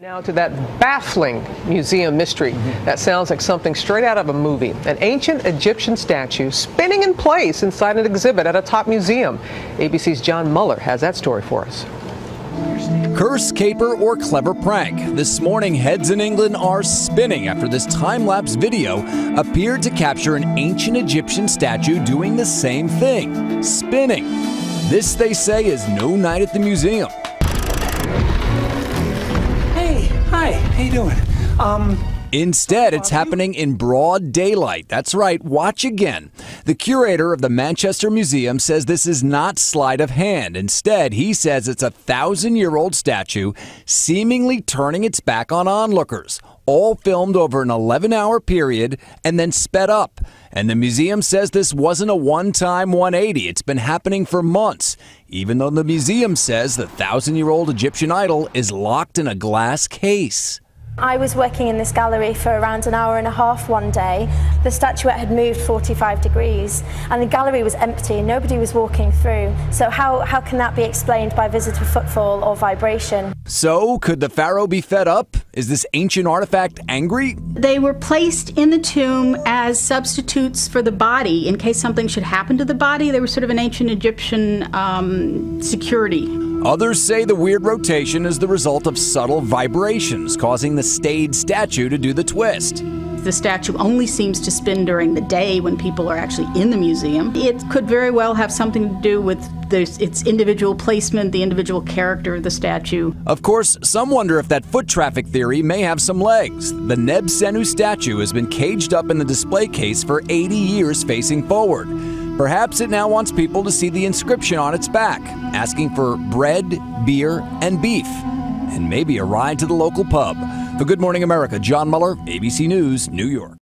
Now to that baffling museum mystery that sounds like something straight out of a movie. An ancient Egyptian statue spinning in place inside an exhibit at a top museum. ABC's John Muller has that story for us. Curse, caper, or clever prank. This morning, heads in England are spinning after this time-lapse video appeared to capture an ancient Egyptian statue doing the same thing, spinning. This, they say, is no night at the museum. Hi, how you doing? Instead, it's happening in broad daylight. That's right, watch again. The curator of the Manchester Museum says this is not sleight of hand. Instead, he says it's a 1,000-year-old statue seemingly turning its back on onlookers, all filmed over an 11-hour period and then sped up. And the museum says this wasn't a one-time 180. It's been happening for months, even though the museum says the 1,000-year-old Egyptian idol is locked in a glass case. I was working in this gallery for around an hour and a half one day. The statuette had moved 45 degrees and the gallery was empty. Nobody was walking through. So how can that be explained by visitor footfall or vibration? So, could the pharaoh be fed up? Is this ancient artifact angry? They were placed in the tomb as substitutes for the body in case something should happen to the body. They were sort of an ancient Egyptian security. Others say the weird rotation is the result of subtle vibrations, causing the staid statue to do the twist. The statue only seems to spin during the day when people are actually in the museum. It could very well have something to do with its individual placement, the individual character of the statue. Of course, some wonder if that foot traffic theory may have some legs. The Nebsenu statue has been caged up in the display case for 80 years facing forward. Perhaps it now wants people to see the inscription on its back, asking for bread, beer, and beef, and maybe a ride to the local pub. For Good Morning America, John Muller, ABC News, New York.